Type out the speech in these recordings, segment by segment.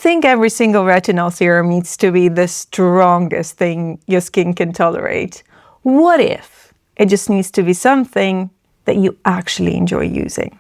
think every single retinol serum needs to be the strongest thing your skin can tolerate. What if it just needs to be something that you actually enjoy using?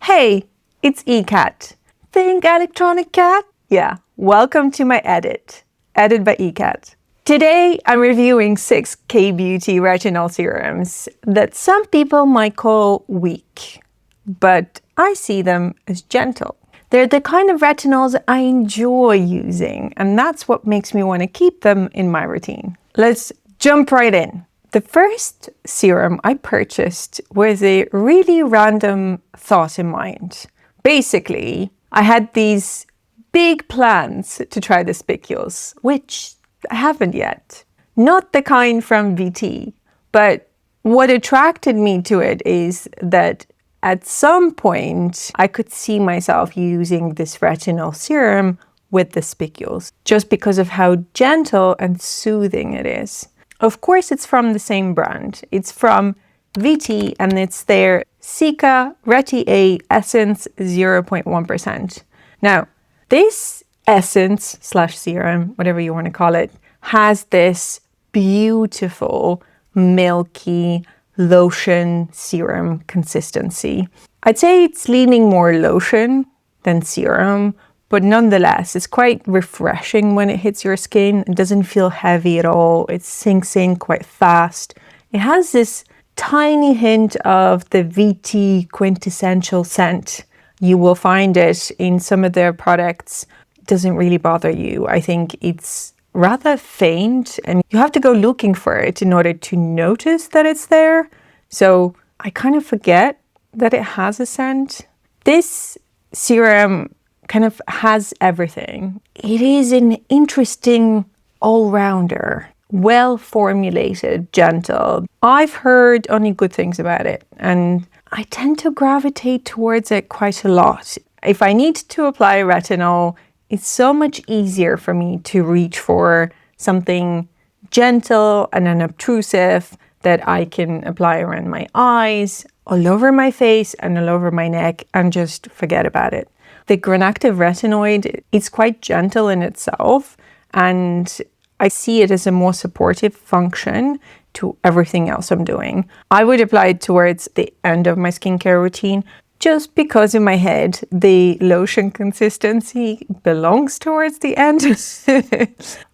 Hey, it's eCat. Think electronic cat? Yeah, welcome to my edit by eCat. Today, I'm reviewing 6 K-Beauty retinol serums that some people might call weak, but I see them as gentle. They're the kind of retinols I enjoy using, and that's what makes me want to keep them in my routine. Let's jump right in. The first serum I purchased was a really random thought in mind. Basically, I had these big plans to try the spicules, which I haven't yet. Not the kind from VT, but what attracted me to it is that at some point I could see myself using this retinol serum with the spicules, just because of how gentle and soothing it is. Of course, it's from the same brand. It's from VT and it's their Cica Reti-A Essence 0.1%. Now, this essence / serum, whatever you want to call it, has this beautiful, milky lotion serum consistency. I'd say it's leaning more lotion than serum, but nonetheless, it's quite refreshing when it hits your skin. It doesn't feel heavy at all. It sinks in quite fast. It has this tiny hint of the VT quintessential scent. You will find it in some of their products. It doesn't really bother you. I think it's rather faint and you have to go looking for it in order to notice that it's there. So I kind of forget that it has a scent. This serum kind of has everything. It is an interesting all-rounder, well-formulated, gentle. I've heard only good things about it and I tend to gravitate towards it quite a lot. If I need to apply retinol, it's so much easier for me to reach for something gentle and unobtrusive that I can apply around my eyes, all over my face and all over my neck and just forget about it. The Granactive retinoid, it's quite gentle in itself and I see it as a more supportive function to everything else I'm doing. I would apply it towards the end of my skincare routine just because in my head, the lotion consistency belongs towards the end.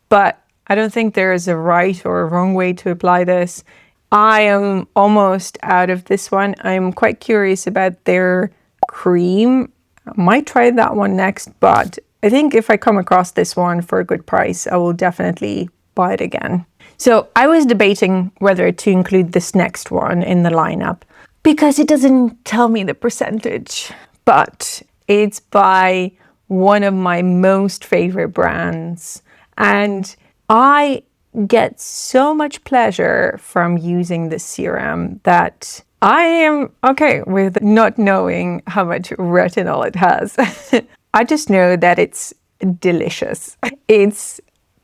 But I don't think there is a right or a wrong way to apply this. I am almost out of this one. I'm quite curious about their cream. I might try that one next, but I think if I come across this one for a good price, I will definitely buy it again. So I was debating whether to include this next one in the lineup because it doesn't tell me the percentage, but it's by one of my most favorite brands. And I get so much pleasure from using this serum that I am okay with not knowing how much retinol it has. I just know that it's delicious. It's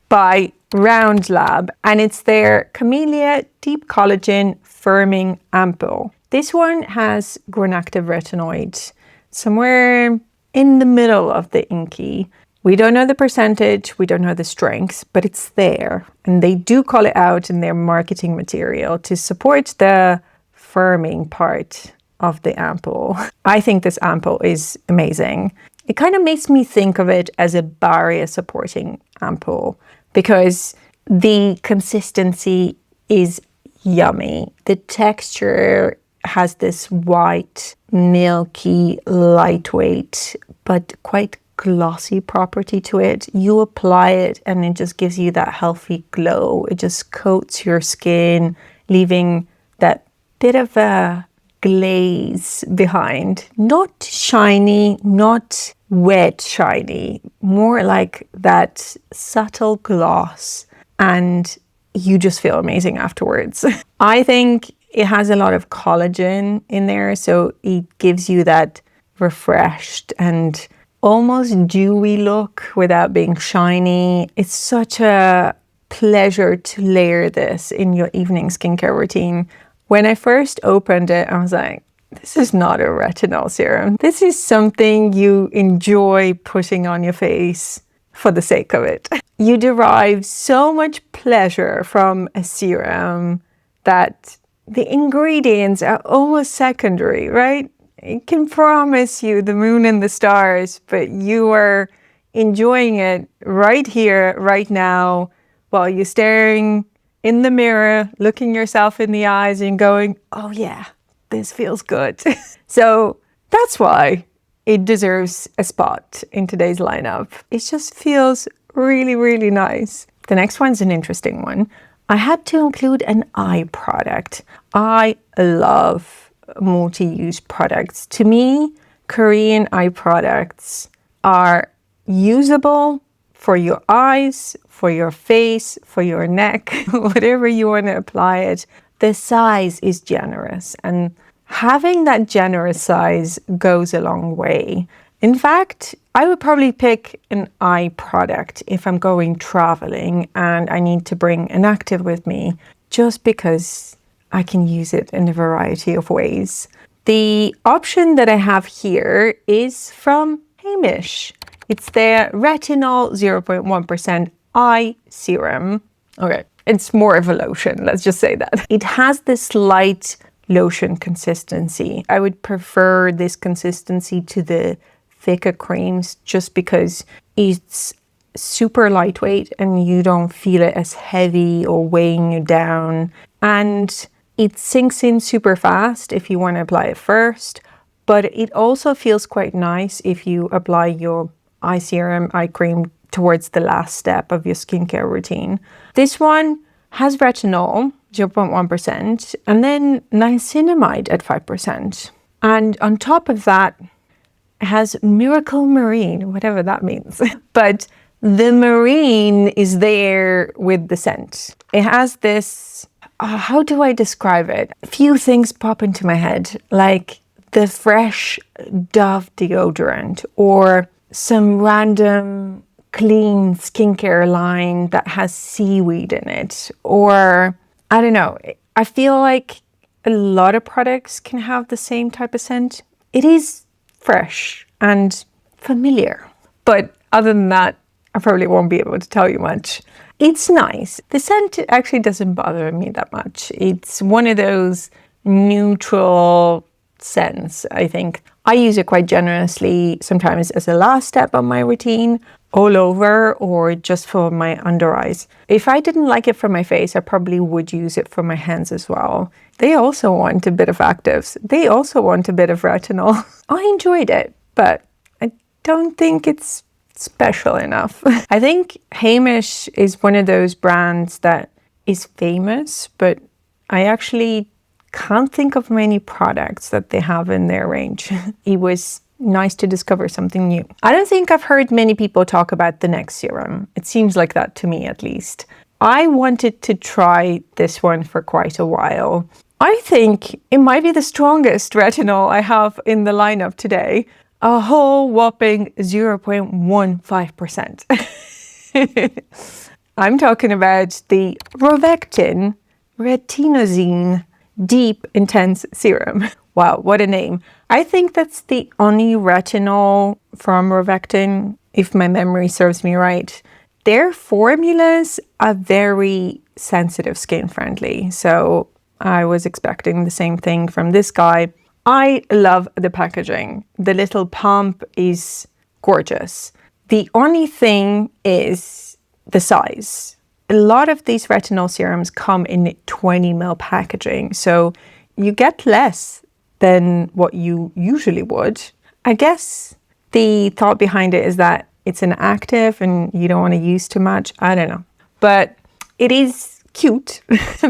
by Round Lab and it's their Camellia Deep Collagen Firming Ampoule. This one has Granactive retinoid, somewhere in the middle of the inky. We don't know the percentage, we don't know the strength, but it's there. And they do call it out in their marketing material to support the firming part of the ampoule. I think this ampoule is amazing. It kind of makes me think of it as a barrier supporting ampoule because the consistency is yummy. The texture has this white, milky, lightweight, but quite glossy property to it. You apply it and it just gives you that healthy glow. It just coats your skin, leaving that bit of a glaze behind. Not shiny, not wet shiny, more like that subtle gloss, and you just feel amazing afterwards. I think it has a lot of collagen in there, so it gives you that refreshed and almost dewy look without being shiny. It's such a pleasure to layer this in your evening skincare routine. When I first opened it, I was like, this is not a retinol serum. This is something you enjoy putting on your face for the sake of it. You derive so much pleasure from a serum that the ingredients are almost secondary, right? It can promise you the moon and the stars, but you are enjoying it right here, right now, while you're staring in the mirror, looking yourself in the eyes and going, oh yeah, this feels good. So that's why it deserves a spot in today's lineup. It just feels really, really nice. The next one's an interesting one. I had to include an eye product. I love multi-use products. To me, Korean eye products are usable for your eyes, for your face, for your neck, whatever you want to apply it. The size is generous, and having that generous size goes a long way. In fact, I would probably pick an eye product if I'm going traveling and I need to bring an active with me, just because I can use it in a variety of ways. The option that I have here is from Heimish. It's their Retinol 0.1% eye serum. Okay, it's more of a lotion, let's just say that. It has this light lotion consistency. I would prefer this consistency to the thicker creams just because it's super lightweight and you don't feel it as heavy or weighing you down. And it sinks in super fast if you want to apply it first, but it also feels quite nice if you apply your eye serum, eye cream towards the last step of your skincare routine. This one has retinol, 0.1%, and then niacinamide at 5%. And on top of that, it has Miracle Marine, whatever that means. But the marine is there with the scent. It has this, how do I describe it? A few things pop into my head, like the fresh Dove deodorant or some random clean skincare line that has seaweed in it, or I don't know. I feel like a lot of products can have the same type of scent. It is fresh and familiar, but other than that, I probably won't be able to tell you much. It's nice. The scent actually doesn't bother me that much. It's one of those neutral scents, I think. I use it quite generously, sometimes as a last step on my routine, all over, or just for my under eyes. If I didn't like it for my face, I probably would use it for my hands as well. They also want a bit of actives. They also want a bit of retinol. I enjoyed it, but I don't think it's special enough. I think Heimish is one of those brands that is famous, but I actually can't think of many products that they have in their range. It was nice to discover something new. I don't think I've heard many people talk about the next serum. It seems like that to me, at least. I wanted to try this one for quite a while. I think it might be the strongest retinol I have in the lineup today. A whole whopping 0.15%. I'm talking about the ROVECTIN Retinosine Deep Intense Serum. Wow, what a name. I think that's the only retinol from ROVECTIN, if my memory serves me right. Their formulas are very sensitive skin friendly, so I was expecting the same thing from this guy. I love the packaging. The little pump is gorgeous. The only thing is the size. A lot of these retinol serums come in 20 ml packaging, so you get less than what you usually would. I guess the thought behind it is that it's an active and you don't want to use too much. I don't know. But it is cute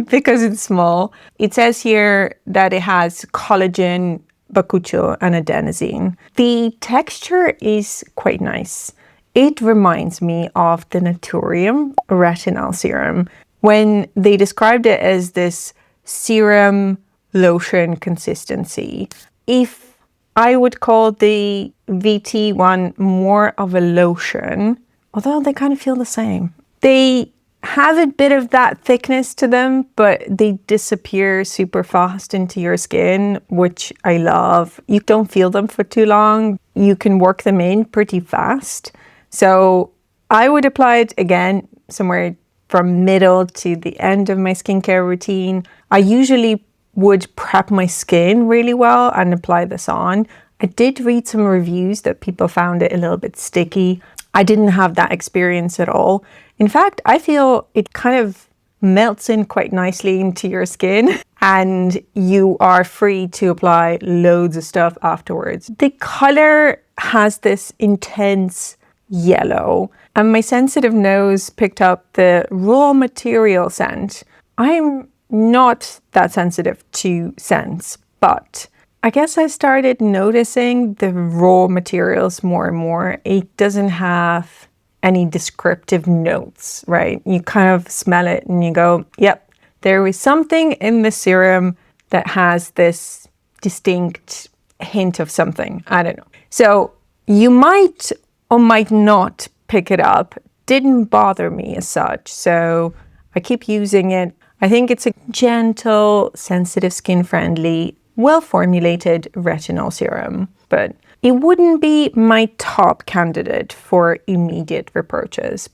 because it's small. It says here that it has collagen, bakuchiol, and adenosine. The texture is quite nice. It reminds me of the Naturium Retinol Serum when they described it as this serum lotion consistency. If I would call the VT one more of a lotion, although they kind of feel the same. They have a bit of that thickness to them, but they disappear super fast into your skin, which I love. You don't feel them for too long. You can work them in pretty fast. So I would apply it again somewhere from middle to the end of my skincare routine. I usually would prep my skin really well and apply this on. I did read some reviews that people found it a little bit sticky. I didn't have that experience at all. In fact, I feel it kind of melts in quite nicely into your skin and you are free to apply loads of stuff afterwards. The color has this intense yellow and my sensitive nose picked up the raw material scent. I'm not that sensitive to scents, but I guess I started noticing the raw materials more and more. It doesn't have any descriptive notes, right? You kind of smell it and you go, yep, there is something in the serum that has this distinct hint of something. I don't know. So you might or might not pick it up. Didn't bother me as such. So I keep using it. I think it's a gentle, sensitive, skin-friendly, well-formulated retinol serum, but it wouldn't be my top candidate for immediate repurchase.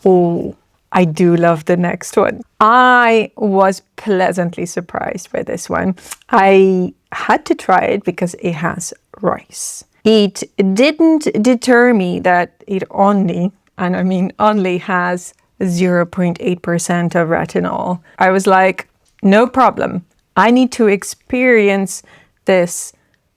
Oh, I do love the next one. I was pleasantly surprised by this one. I had to try it because it has rice. It didn't deter me that it only, and I mean only, has 0.8% of retinol. I was like, no problem. I need to experience this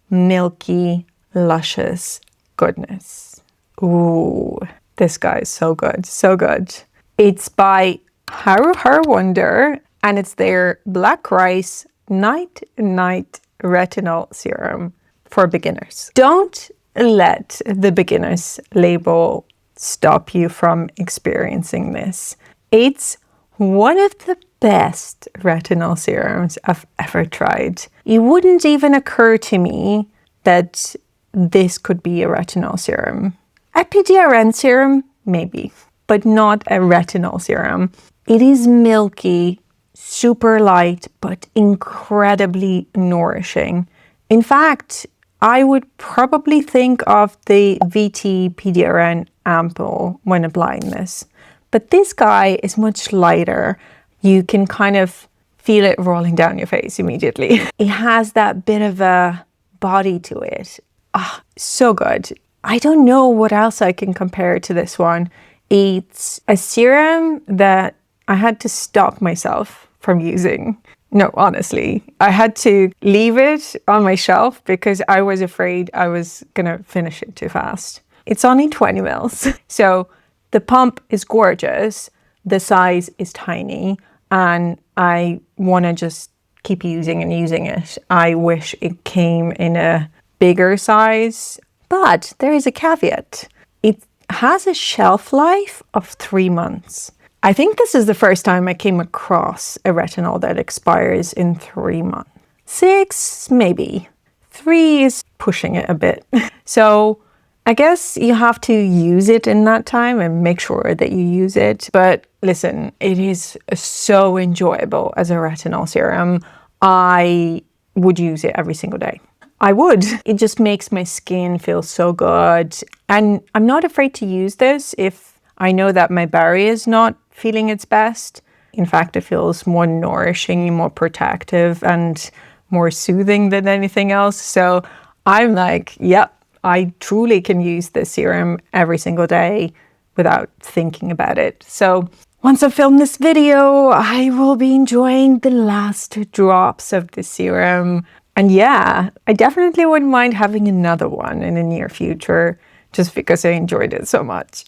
milky, luscious goodness. Ooh, this guy is so good, so good. It's by Haruharu and it's their Black Rice Night Retinol Serum for beginners. Don't let the beginners label stop you from experiencing this. It's one of the best retinol serums I've ever tried. It wouldn't even occur to me that this could be a retinol serum. A PDRN serum, maybe, but not a retinol serum. It is milky, super light, but incredibly nourishing. In fact, I would probably think of the VT PDRN Ampoule when applying this. But this guy is much lighter. You can kind of feel it rolling down your face immediately. It has that bit of a body to it. Ah, so good. I don't know what else I can compare to this one. It's a serum that I had to stop myself from using. No, honestly, I had to leave it on my shelf because I was afraid I was gonna finish it too fast. It's only 20 mils. So the pump is gorgeous. The size is tiny and I wanna just keep using and using it. I wish it came in a bigger size, but there is a caveat. It has a shelf life of 3 months. I think this is the first time I came across a retinol that expires in 3 months. 6, maybe. 3 is pushing it a bit. So I guess you have to use it in that time and make sure that you use it. But listen, it is so enjoyable as a retinol serum. I would use it every single day. I would. It just makes my skin feel so good. And I'm not afraid to use this if I know that my barrier is not feeling its best. In fact, it feels more nourishing, more protective, and more soothing than anything else. So I'm like, yep, I truly can use this serum every single day without thinking about it. So once I film this video, I will be enjoying the last drops of the serum. And yeah, I definitely wouldn't mind having another one in the near future, just because I enjoyed it so much.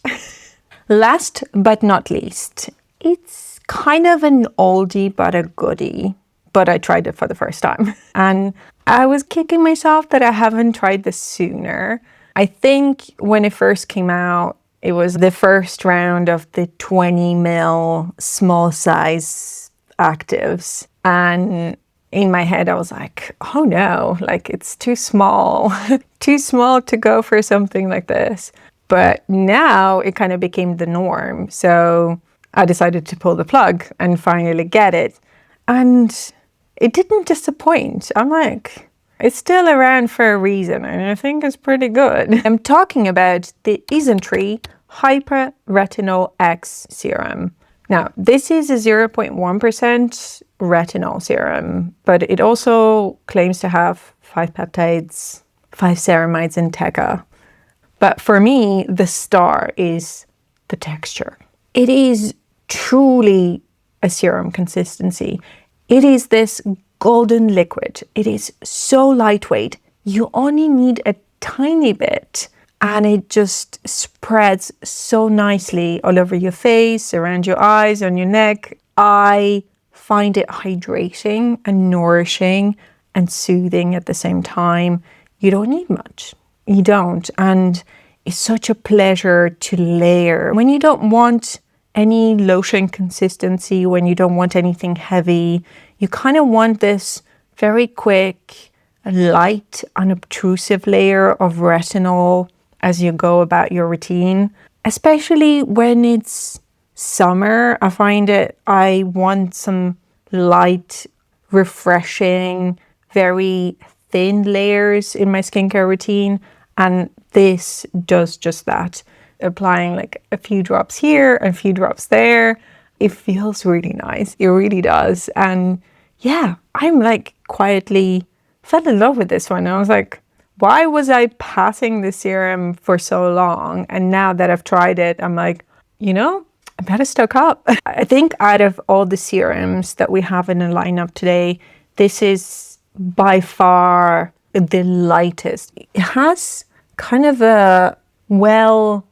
Last but not least, it's kind of an oldie but a goodie, but I tried it for the first time. And I was kicking myself that I haven't tried this sooner. I think when it first came out, it was the first round of the 20 ml small size actives. And in my head, I was like, oh no, like it's too small, too small to go for something like this. But now it kind of became the norm. So I decided to pull the plug and finally get it. And it didn't disappoint. I'm like, it's still around for a reason, and I think it's pretty good. I'm talking about the Isntree Hyper Retinol X Serum. Now, this is a 0.1% retinol serum, but it also claims to have 5 peptides, 5 ceramides, and Cica. But for me, the star is the texture. It is truly a serum consistency. It is this golden liquid. It is so lightweight. You only need a tiny bit, and it just spreads so nicely all over your face, around your eyes, on your neck. I find it hydrating and nourishing and soothing at the same time. You don't need much. You don't. And it's such a pleasure to layer. When you don't want any lotion consistency, when you don't want anything heavy, you kind of want this very quick, light, unobtrusive layer of retinol as you go about your routine. Especially when it's summer, I find it, I want some light, refreshing, very thin layers in my skincare routine. And this does just that. Applying like a few drops here, a few drops there. It feels really nice. It really does. And yeah, I'm like quietly fell in love with this one. I was like, why was I passing the serum for so long? And now that I've tried it, I'm like, you know, I better stock up. I think out of all the serums that we have in the lineup today, this is by far the lightest. It has kind of a well-rounded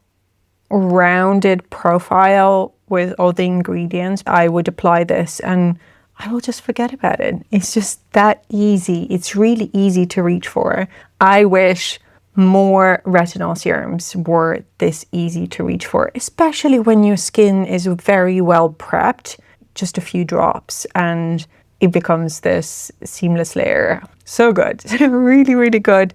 profile with all the ingredients. I would apply this and I will just forget about it. It's just that easy. It's really easy to reach for. I wish more retinol serums were this easy to reach for, especially when your skin is very well prepped. Just a few drops and it becomes this seamless layer. So good. Really, really good.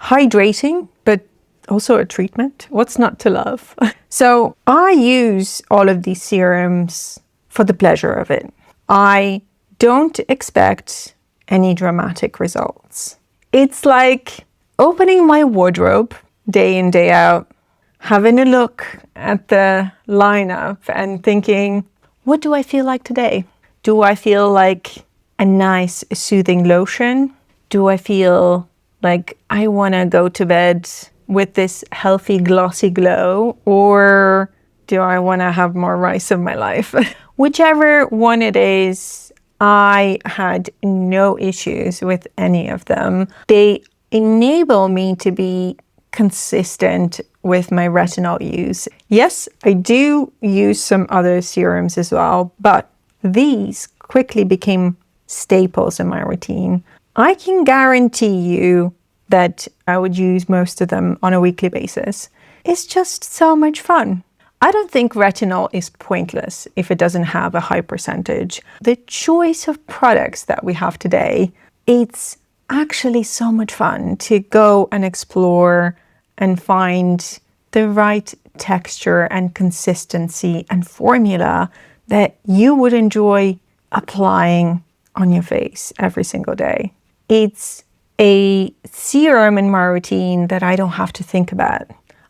Hydrating, but also a treatment. What's not to love? So I use all of these serums for the pleasure of it. I don't expect any dramatic results. It's like opening my wardrobe day in, day out, having a look at the lineup and thinking, what do I feel like today? Do I feel like a nice soothing lotion? Do I feel like I want to go to bed with this healthy glossy glow, or do I want to have more rice in my life? Whichever one it is, I had no issues with any of them. They enable me to be consistent with my retinol use. Yes, I do use some other serums as well, but these quickly became staples in my routine. I can guarantee you that I would use most of them on a weekly basis. It's just so much fun. I don't think retinol is pointless if it doesn't have a high percentage. The choice of products that we have today, it's actually so much fun to go and explore and find the right texture and consistency and formula that you would enjoy applying on your face every single day. It's a serum in my routine that I don't have to think about.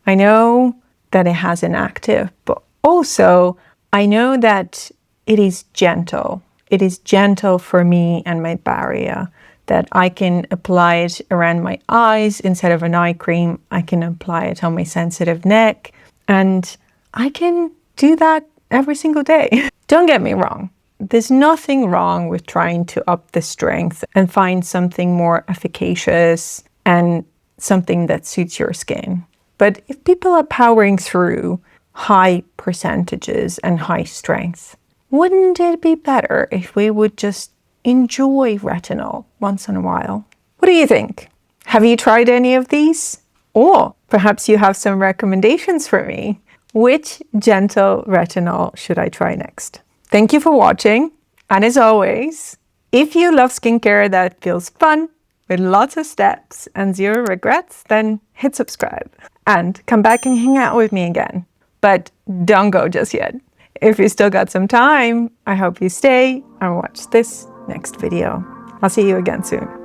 I know that it has an active, but also I know that it is gentle. It is gentle for me and my barrier, that I can apply it around my eyes instead of an eye cream. I can apply it on my sensitive neck, and I can do that every single day. Don't get me wrong. There's nothing wrong with trying to up the strength and find something more efficacious and something that suits your skin. But if people are powering through high percentages and high strength, wouldn't it be better if we would just enjoy retinol once in a while? What do you think? Have you tried any of these? Or perhaps you have some recommendations for me. Which gentle retinol should I try next? Thank you for watching. And as always, if you love skincare that feels fun, with lots of steps and zero regrets, then hit subscribe and come back and hang out with me again. But don't go just yet. If you still got some time, I hope you stay and watch this next video. I'll see you again soon.